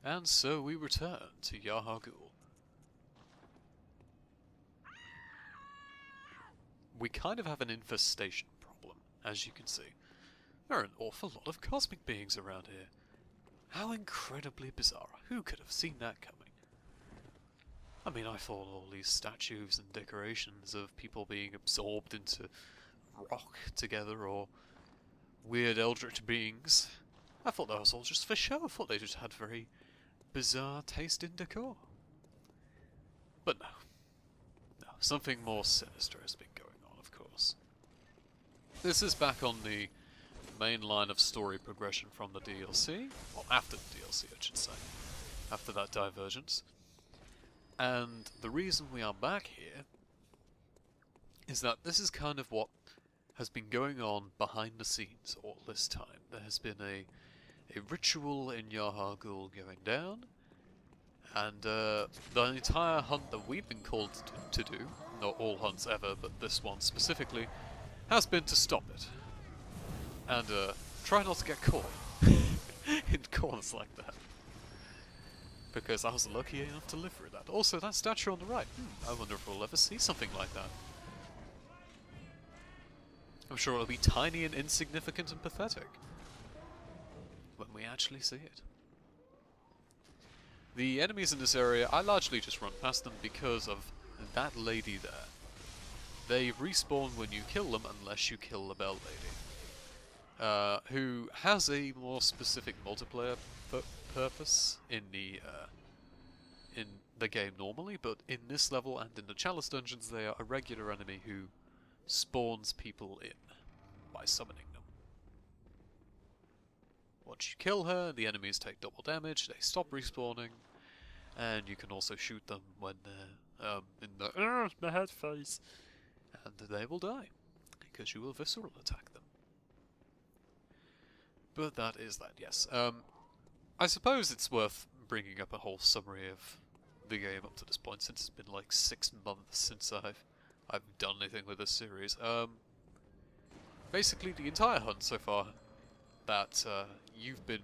And so we return to Yahar'gul. We kind of have an infestation problem, as you can see. There are an awful lot of cosmic beings around here. How incredibly bizarre. Who could have seen that coming? I mean, I thought all these statues and decorations of people being absorbed into rock together, or weird eldritch beings, I thought that was all just for show. I thought they just had very bizarre taste in decor. But no. No, something more sinister has been going on, of course. This is back on the main line of story progression from the DLC. Well, after the DLC, I should say. After that divergence. And the reason we are back here is that this is kind of what has been going on behind the scenes all this time. There has been a ritual in Yahar'gul going down, and the entire hunt that we've been called to do, not all hunts ever, but this one specifically, has been to stop it. And try not to get caught in corners like that. Because I was lucky enough to live through that. Also, that statue on the right, I wonder if we'll ever see something like that. I'm sure it'll be tiny and insignificant and pathetic when we actually see it. The enemies in this area, I largely just run past them because of that lady there. They respawn when you kill them unless you kill the Bell Lady, who has a more specific multiplayer purpose in the game normally, but in this level and in the Chalice dungeons they are a regular enemy who spawns people in by summoning them. Once you kill her, the enemies take double damage, they stop respawning, and you can also shoot them when they're in the head phase, and they will die, because you will visceral attack them. But that is that, yes. I suppose it's worth bringing up a whole summary of the game up to this point, since it's been like 6 months since I've done anything with this series. Basically, the entire hunt so far that you've been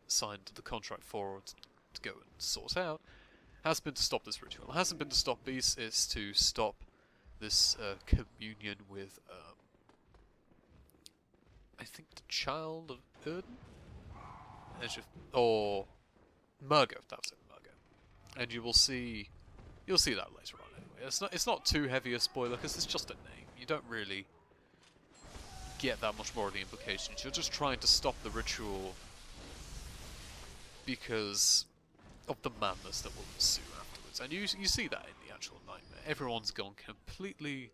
signed to the contract for to go and sort out has been to stop this ritual. It hasn't been to stop Beast, it's to stop this communion with, I think the child of Erden? Or Murgo, that's it, Murgo. And you'll see that later on anyway. It's not too heavy a spoiler because it's just a name. You don't really get that much more of the implications. You're just trying to stop the ritual because of the madness that will ensue afterwards. And you see that in the actual nightmare. Everyone's gone completely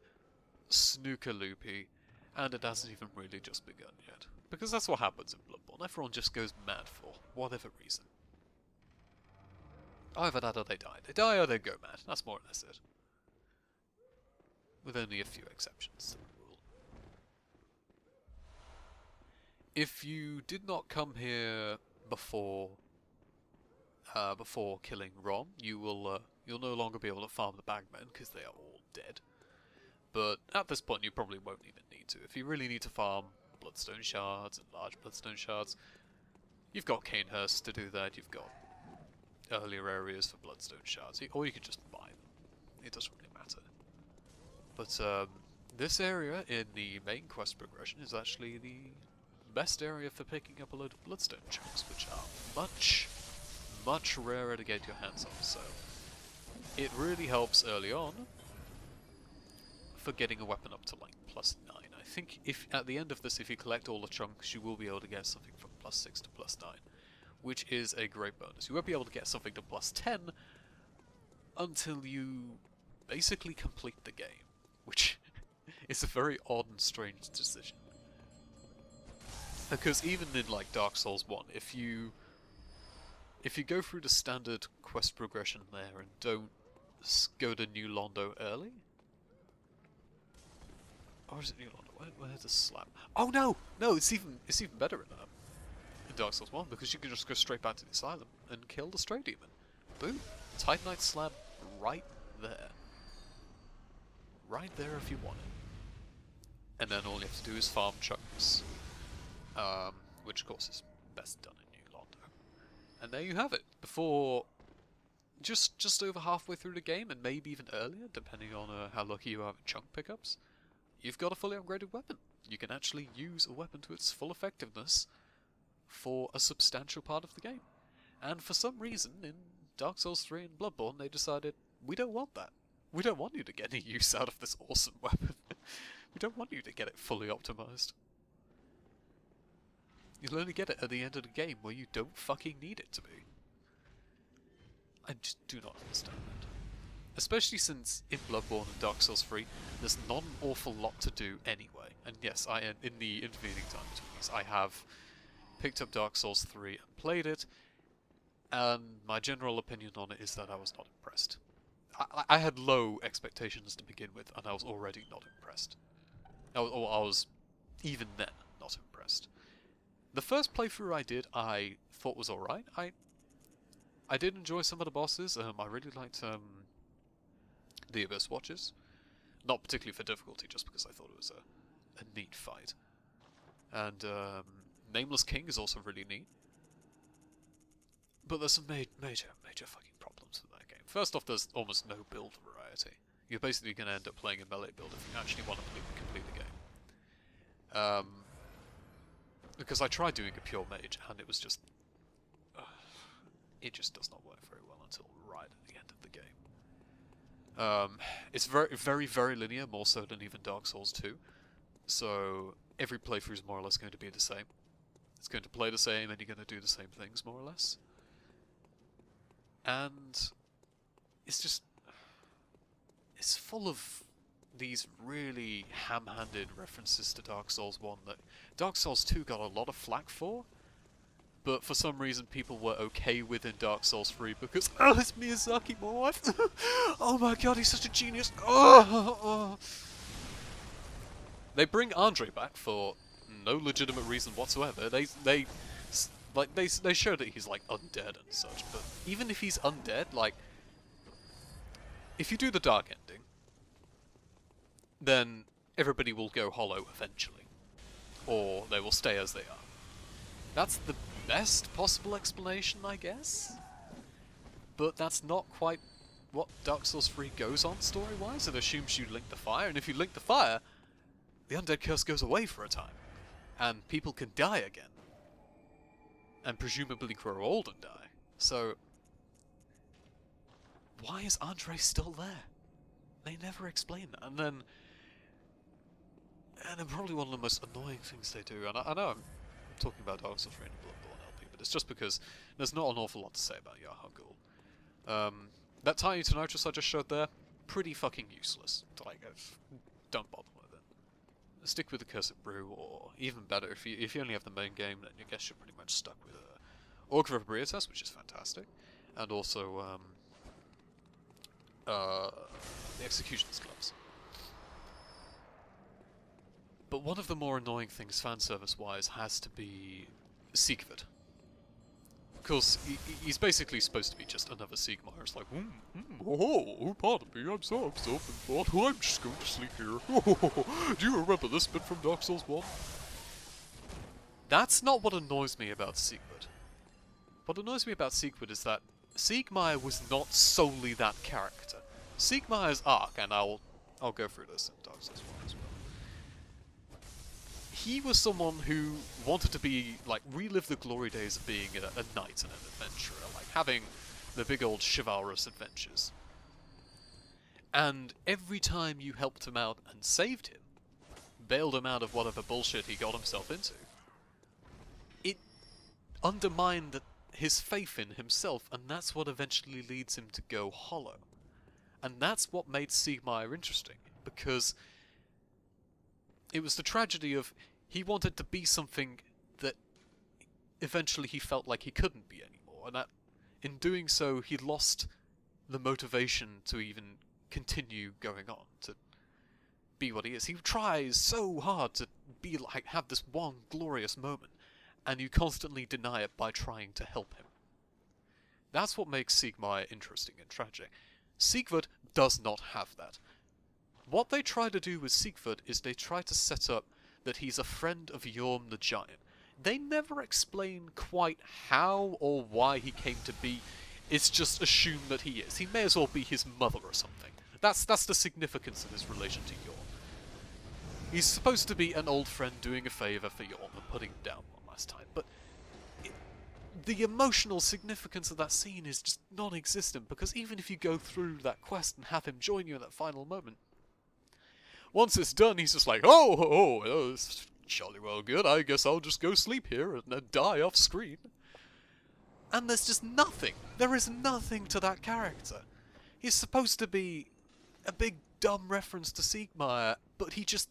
snooker-loopy, and it hasn't even really just begun yet. Because that's what happens in Bloodborne. Everyone just goes mad for whatever reason. Either that or they die. They die or they go mad. That's more or less it. With only a few exceptions to the rule. If you did not come here before killing Rom, you'll no longer be able to farm the bagmen because they are all dead. But at this point, you probably won't even need to. If you really need to farm bloodstone shards and large bloodstone shards, you've got Canehurst to do that. You've got earlier areas for bloodstone shards, or you could just buy them. It doesn't really matter. But this area in the main quest progression is actually the best area for picking up a load of bloodstone chunks, which are much, much rarer to get your hands on. So it really helps early on for getting a weapon up to like +9. I think if at the end of this, if you collect all the chunks, you will be able to get something from +6 to +9, which is a great bonus. You won't be able to get something to +10 until you basically complete the game, which is a very odd and strange decision. Because even in like Dark Souls 1, if you go through the standard quest progression there and don't go to New Londo early, or is it New Londo? Where's the slab? Oh no! No, it's even better in Dark Souls 1, because you can just go straight back to the Asylum and kill the Stray Demon. Boom! Titanite slab right there. Right there if you want it. And then all you have to do is farm chunks. Which of course is best done in New Londo. And there you have it. before just over halfway through the game, and maybe even earlier, depending on how lucky you are with chunk pickups, you've got a fully upgraded weapon. You can actually use a weapon to its full effectiveness for a substantial part of the game. And for some reason, in Dark Souls 3 and Bloodborne, they decided, we don't want that. We don't want you to get any use out of this awesome weapon. We don't want you to get it fully optimized. You'll only get it at the end of the game where you don't fucking need it to be. I just do not understand that. Especially since in Bloodborne and Dark Souls 3, there's not an awful lot to do anyway. And yes, in the intervening time between these, I have picked up Dark Souls 3 and played it, and my general opinion on it is that I was not impressed. I had low expectations to begin with, and I was already not impressed. I was even then not impressed. The first playthrough I did, I thought was alright. I did enjoy some of the bosses. I really liked the Abyss Watchers. Not particularly for difficulty, just because I thought it was a neat fight. And Nameless King is also really neat. But there's some major fucking problems with that game. First off, there's almost no build variety. You're basically going to end up playing a melee build if you actually want to complete the game. Because I tried doing a pure mage, and it was just... it just does not work very well until right at the end of the game. It's very linear, more so than even Dark Souls 2. So every playthrough is more or less going to be the same. It's going to play the same, and you're going to do the same things, more or less. And it's just... it's full of these really ham-handed references to Dark Souls 1 that Dark Souls 2 got a lot of flack for, but for some reason people were okay with in Dark Souls 3 because, oh, it's Miyazaki, my wife! Oh my god, he's such a genius! Oh. They bring Andre back for no legitimate reason whatsoever. They show that he's like undead and such, but even if he's undead, like, if you do the dark ending, then everybody will go hollow eventually, or they will stay as they are. That's the best possible explanation, I guess, but that's not quite what Dark Souls 3 goes on story-wise. It assumes you link the fire, and if you link the fire, the undead curse goes away for a time, and people can die again, and presumably grow old and die. So, why is Andre still there? They never explain that. And then probably one of the most annoying things they do, and I know I'm talking about Dark Souls 3 and Bloodborne LP, but it's just because there's not an awful lot to say about Yahar'gul. That tiny to nitrous I just showed there, pretty fucking useless. Like, don't bother with it. Stick with the Cursed Brew, or even better, if you only have the main game, then I guess you're pretty much stuck with Orca of Briotas, which is fantastic, and also the Executioner's Gloves. But one of the more annoying things, fanservice-wise, has to be Siegfried. Of course, he's basically supposed to be just another Sigmar. It's like, oh, pardon me, I'm so absorbed in thought, I'm just going to sleep here. Do you remember this bit from Dark Souls 1? That's not what annoys me about Siegfried. What annoys me about Siegfried is that Sigmar was not solely that character. Sigmar's arc, and I'll go through this in Dark Souls 1 as well. He was someone who wanted to be, like, relive the glory days of being a knight and an adventurer, like having the big old chivalrous adventures. And every time you helped him out and saved him, bailed him out of whatever bullshit he got himself into, it undermined his faith in himself, and that's what eventually leads him to go hollow. And that's what made Sigmar interesting, because it was the tragedy of he wanted to be something that eventually he felt like he couldn't be anymore, and that in doing so he lost the motivation to even continue going on, to be what he is. He tries so hard to be like, have this one glorious moment, and you constantly deny it by trying to help him. That's what makes Sigmar interesting and tragic. Siegfried does not have that. What they try to do with Siegfried is they try to set up that he's a friend of Yhorm the Giant. They never explain quite how or why he came to be. It's just assumed that he is. He may as well be his mother or something. That's the significance of his relation to Yorn. He's supposed to be an old friend doing a favour for Yorn and putting him down one last time, but the emotional significance of that scene is just non-existent, because even if you go through that quest and have him join you in that final moment, once it's done, he's just like, oh, it's jolly well good, I guess I'll just go sleep here and then die off screen. And there's just nothing. There is nothing to that character. He's supposed to be a big dumb reference to Siegmeyer, but he just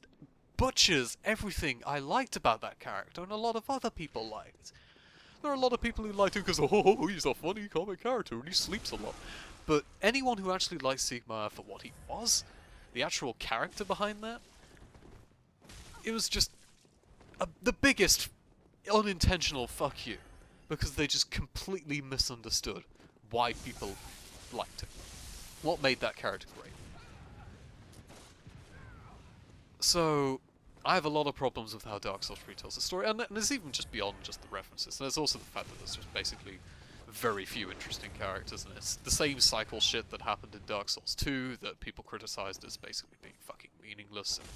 butchers everything I liked about that character and a lot of other people liked. There are a lot of people who liked him because, oh, he's a funny comic character and he sleeps a lot. But anyone who actually likes Siegmeyer for what he was, the actual character behind that, it was just the biggest unintentional fuck you. Because they just completely misunderstood why people liked him. What made that character great. So, I have a lot of problems with how Dark Souls 3 tells the story, and there's even just beyond just the references. There's also the fact that there's just basically very few interesting characters, and it's the same cycle shit that happened in Dark Souls 2 that people criticized as basically being fucking meaningless and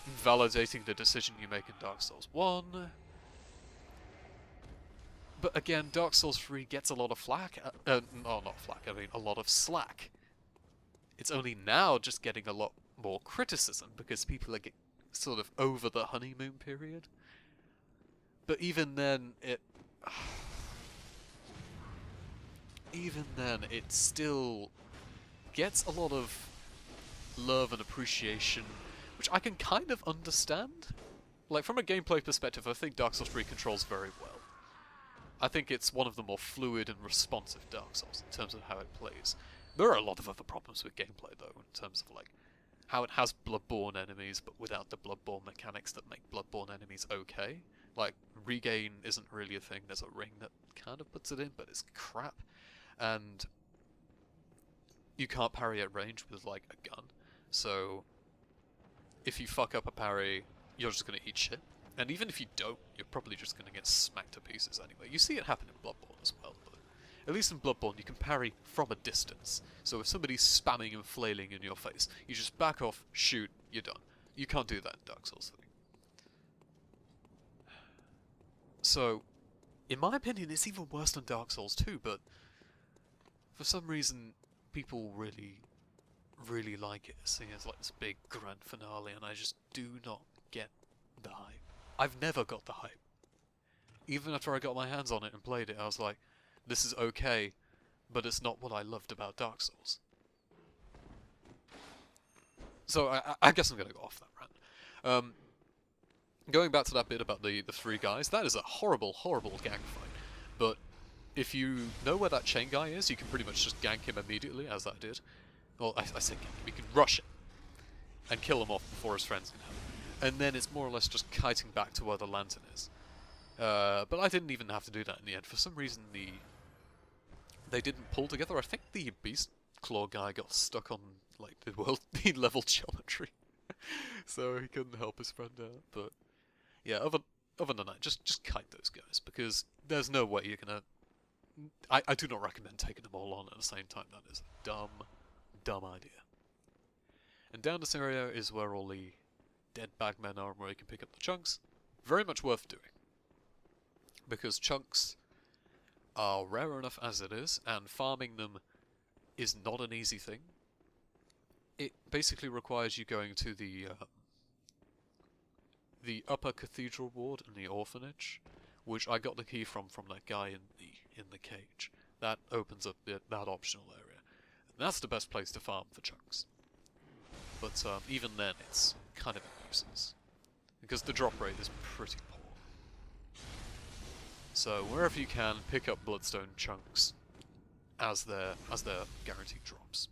invalidating the decision you make in Dark Souls 1. But again, Dark Souls 3 gets a lot of flack. Not flack, I mean a lot of slack. It's only now just getting a lot more criticism because people are sort of over the honeymoon period. But even then, it still gets a lot of love and appreciation, which I can kind of understand. Like, from a gameplay perspective, I think Dark Souls 3 controls very well. I think it's one of the more fluid and responsive Dark Souls in terms of how it plays. There are a lot of other problems with gameplay, though, in terms of, like, how it has Bloodborne enemies, but without the Bloodborne mechanics that make Bloodborne enemies okay. Like, regain isn't really a thing. There's a ring that kind of puts it in, but it's crap. And you can't parry at range with, like, a gun. So, if you fuck up a parry, you're just gonna eat shit. And even if you don't, you're probably just gonna get smacked to pieces anyway. You see it happen in Bloodborne as well, but at least in Bloodborne you can parry from a distance. So if somebody's spamming and flailing in your face, you just back off, shoot, you're done. You can't do that in Dark Souls 3. So, in my opinion, it's even worse than Dark Souls 2, but for some reason, people really like it, seeing as like this big grand finale, and I just do not get the hype. I've never got the hype. Even after I got my hands on it and played it, I was like, this is okay, but it's not what I loved about Dark Souls. So I guess I'm going to go off that rant. Going back to that bit about the three guys, that is a horrible, horrible gang fight. But if you know where that chain guy is, you can pretty much just gank him immediately, as I did. Well, I say gank him, you can rush him and kill him off before his friends can have him. And then it's more or less just kiting back to where the lantern is. But I didn't even have to do that in the end. For some reason, they didn't pull together. I think the Beast Claw guy got stuck on like the level geometry, so he couldn't help his friend out. But yeah, other than that, just kite those guys, because there's no way you're gonna. I do not recommend taking them all on at the same time. That is a dumb idea. And down this area is where all the dead bagmen are, where you can pick up the chunks. Very much worth doing, because chunks are rare enough as it is, and farming them is not an easy thing. It basically requires you going to the upper cathedral ward in the orphanage, which I got the key from that guy in the cage. That opens up that optional area, and that's the best place to farm for chunks. But even then, it's kind of a nuisance, because the drop rate is pretty poor. So wherever you can, pick up bloodstone chunks as their guaranteed drops,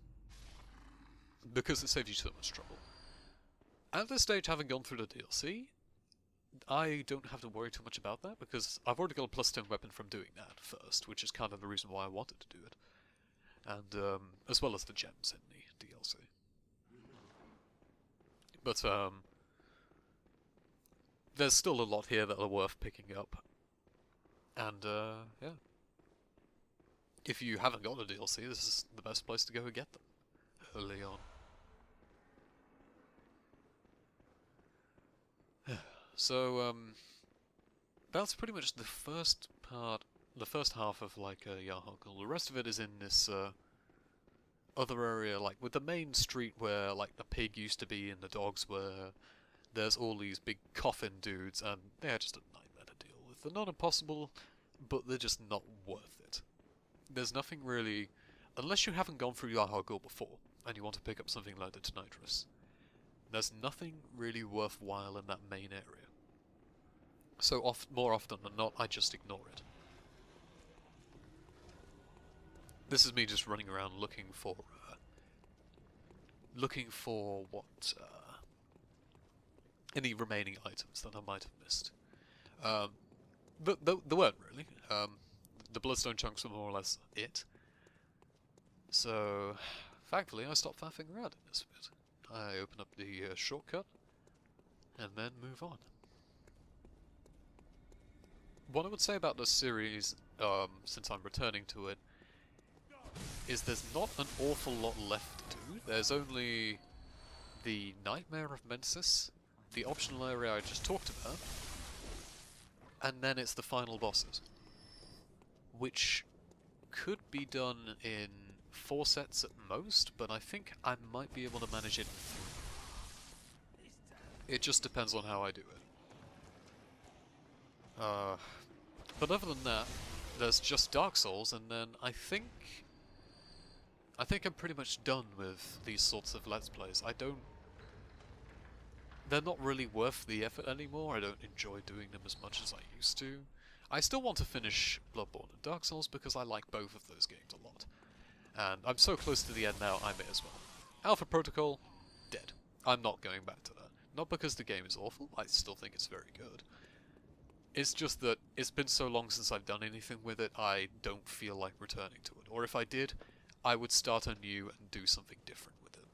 because it saves you so much trouble. At this stage, having gone through the DLC, I don't have to worry too much about that, because I've already got a bloodstone weapon from doing that first, which is kind of the reason why I wanted to do it, and as well as the gems in the DLC. But there's still a lot here that are worth picking up. And, yeah. if you haven't got a DLC, this is the best place to go and get them early on. So, that's pretty much the first part, the first half of like Yarhogul. The rest of it is in this other area, like with the main street where like the pig used to be and the dogs were. There's all these big coffin dudes, and they're just a nightmare to deal with. They're not impossible, but they're just not worth it. There's nothing really, unless you haven't gone through Yarhogul before, and you want to pick up something like the Nitrous. There's nothing really worthwhile in that main area. So more often than not, I just ignore it. This is me just running around looking for what any remaining items that I might have missed. But there weren't really. The bloodstone chunks were more or less it. So, thankfully, I stopped faffing around in this bit. I open up the shortcut, and then move on. What I would say about this series, since I'm returning to it, is there's not an awful lot left to do. There's only the Nightmare of Mensis, the optional area I just talked about, and then it's the final bosses, which could be done in 4 sets at most, but I think I might be able to manage it in 3. It just depends on how I do it. But other than that, there's just Dark Souls, and then I think I'm pretty much done with these sorts of Let's Plays. They're not really worth the effort anymore. I don't enjoy doing them as much as I used to. I still want to finish Bloodborne and Dark Souls because I like both of those games a lot. And I'm so close to the end now, I may as well. Alpha Protocol, dead. I'm not going back to that. Not because the game is awful, I still think it's very good. It's just that it's been so long since I've done anything with it, I don't feel like returning to it. Or if I did, I would start anew and do something different with it.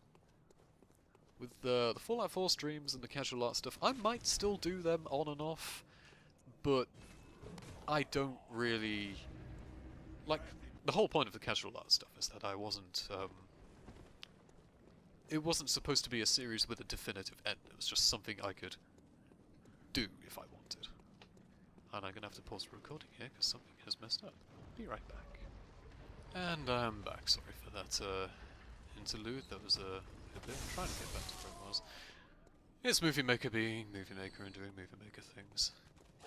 With the Fallout 4 streams and the casual art stuff, I might still do them on and off, but I don't really... Like, the whole point of the casual art stuff is that I wasn't, it wasn't supposed to be a series with a definitive end. It was just something I could do if I wanted. And I'm gonna have to pause the recording here because something has messed up. Be right back. And I'm back. Sorry for that interlude. That was a bit. I'm trying to get back to where it was. It's Movie Maker being Movie Maker and doing Movie Maker things.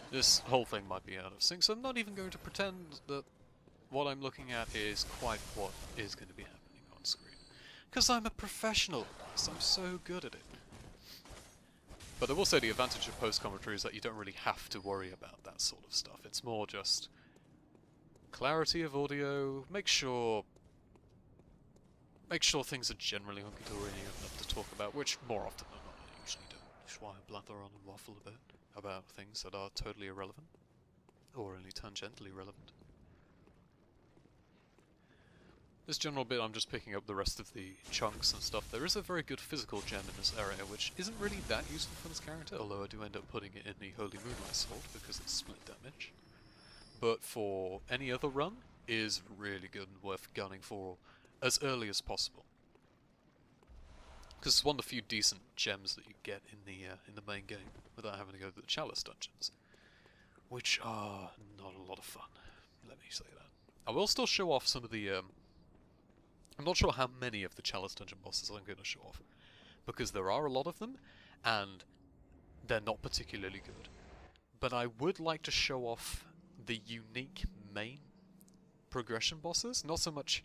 This whole thing might be out of sync, so I'm not even going to pretend that what I'm looking at is quite what is going to be happening on screen. Because I'm a professional at this. I'm so good at it. But I will say the advantage of post-commentary is that you don't really have to worry about that sort of stuff. It's more just clarity of audio, make sure things are generally hunky-dory enough to talk about, which more often than not I usually don't. Which is why I blather on and waffle a bit about things that are totally irrelevant, or only tangentially relevant. This general bit, I'm just picking up the rest of the chunks and stuff. There is a very good physical gem in this area, which isn't really that useful for this character, although I do end up putting it in the Holy Moonlight Sword because it's split damage. But for any other run, is really good and worth gunning for as early as possible. Because it's one of the few decent gems that you get in the main game without having to go to the chalice dungeons, which are not a lot of fun. Let me say that. I will still show off some of the. I'm not sure how many of the chalice dungeon bosses I'm going to show off, because there are a lot of them, and they're not particularly good. But I would like to show off the unique main progression bosses, not so much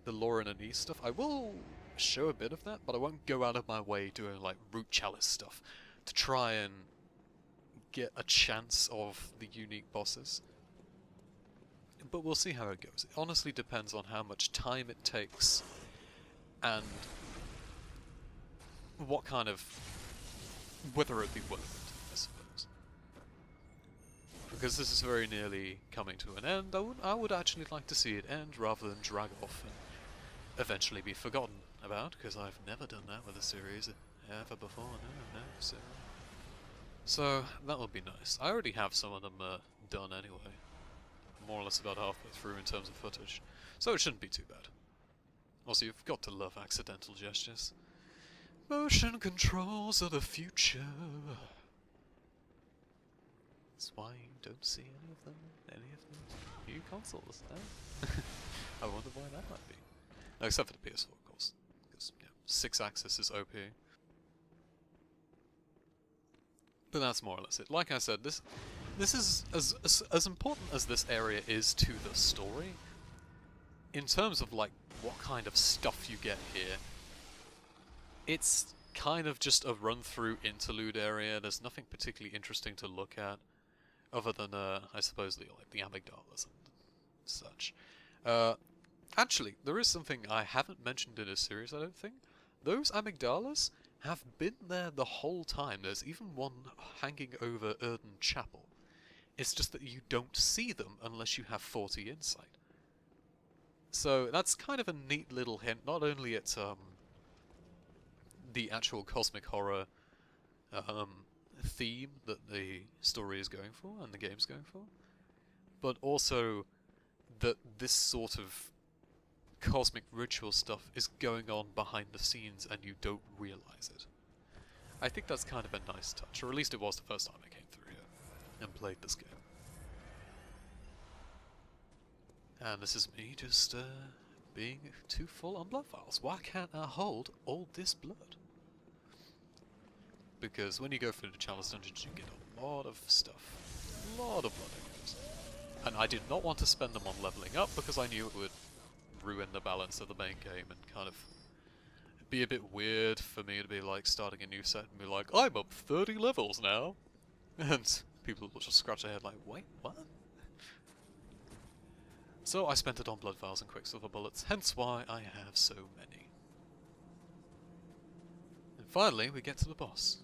the Lauren and East stuff. I will show a bit of that, but I won't go out of my way doing like root chalice stuff to try and get a chance of the unique bosses. But we'll see how it goes. It honestly depends on how much time it takes and what kind of... whether it'd be worth it, I suppose. Because this is very nearly coming to an end. I would actually like to see it end rather than drag off and eventually be forgotten about, because I've never done that with a series ever before. No. So that would be nice. I already have some of them done anyway. more or less about halfway through in terms of footage, so it shouldn't be too bad. Also, you've got to love accidental gestures. Motion controls are the future. That's why you don't see any of them in any of the new consoles, no? I wonder why that might be. No, except for the PS4, of course. Because, you know, 6-axis is OP. But that's more or less it. Like I said, this is as important as this area is to the story. In terms of, like, what kind of stuff you get here, it's kind of just a run-through interlude area. There's nothing particularly interesting to look at, other than, I suppose, the amygdalas and such. Actually, there is something I haven't mentioned in this series, I don't think. Those amygdalas have been there the whole time. There's even one hanging over Erden Chapel. It's just that you don't see them unless you have 40 insight. So that's kind of a neat little hint, not only at the actual cosmic horror theme that the story is going for and the game's going for, but also that this sort of cosmic ritual stuff is going on behind the scenes and you don't realize it. I think that's kind of a nice touch, or at least it was the first time I came through here and played this game. And this is me just being too full on blood vials. Why can't I hold all this blood? Because when you go through the chalice dungeons, you get a lot of stuff. A lot of blood echoes. And I did not want to spend them on leveling up because I knew it would ruin the balance of the main game and kind of be a bit weird for me to be like starting a new set and be like, I'm up 30 levels now! And people will just scratch their head like, wait, what? So I spent it on blood vials and quicksilver bullets, hence why I have so many. And finally, we get to the boss.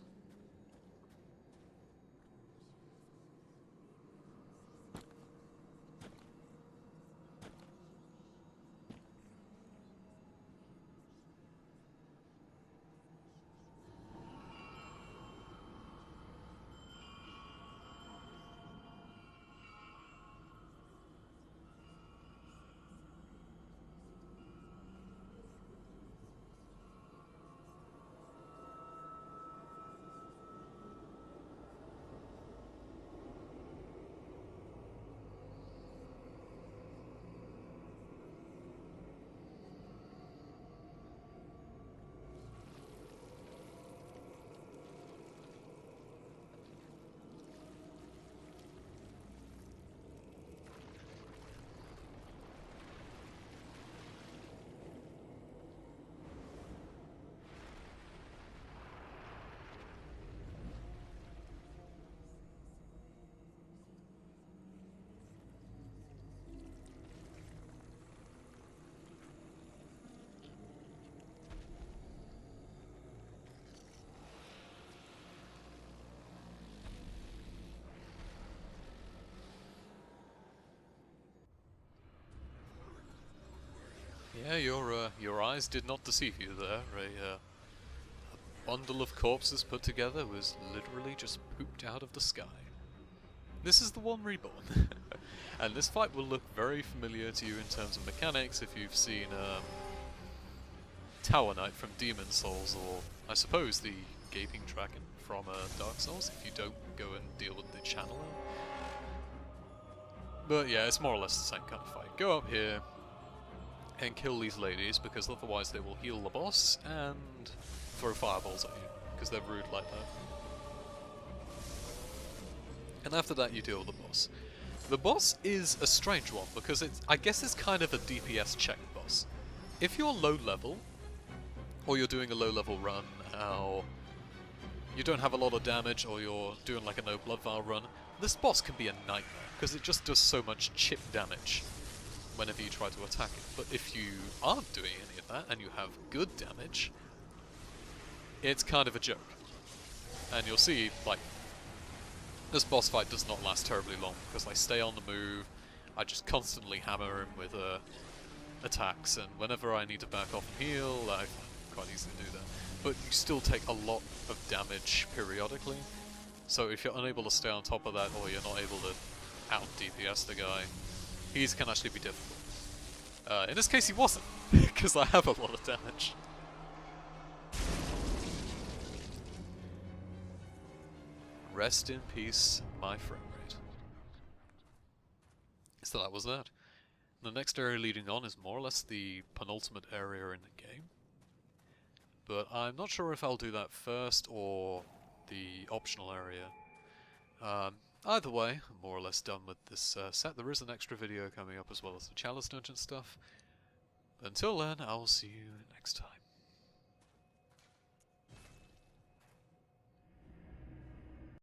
Yeah, your eyes did not deceive you there. A bundle of corpses put together was literally just pooped out of the sky. This is the one Reborn. And this fight will look very familiar to you in terms of mechanics if you've seen Tower Knight from Demon Souls, or I suppose the Gaping Dragon from Dark Souls, if you don't go and deal with the Channeler. But yeah, it's more or less the same kind of fight. Go up here and kill these ladies, because otherwise they will heal the boss and throw fireballs at you, because they're rude like that. And after that you deal with the boss. The boss is a strange one, because I guess it's kind of a DPS check boss. If you're low level, or you're doing a low level run, or you don't have a lot of damage, or you're doing like a no blood vial run, this boss can be a nightmare, because it just does so much chip damage whenever you try to attack it. But if you aren't doing any of that, and you have good damage, it's kind of a joke. And you'll see, like, this boss fight does not last terribly long, because I stay on the move, I just constantly hammer him with attacks, and whenever I need to back off and heal, I find it quite easy to do that. But you still take a lot of damage periodically, so if you're unable to stay on top of that, or you're not able to out-DPS the guy, He's can actually be difficult. In this case he wasn't, because I have a lot of damage. Rest in peace, my frame rate. So that was that. The next area leading on is more or less the penultimate area in the game. But I'm not sure if I'll do that first or the optional area. Either way, I'm more or less done with this set. There is an extra video coming up as well as the chalice dungeon stuff. Until then, I will see you next time.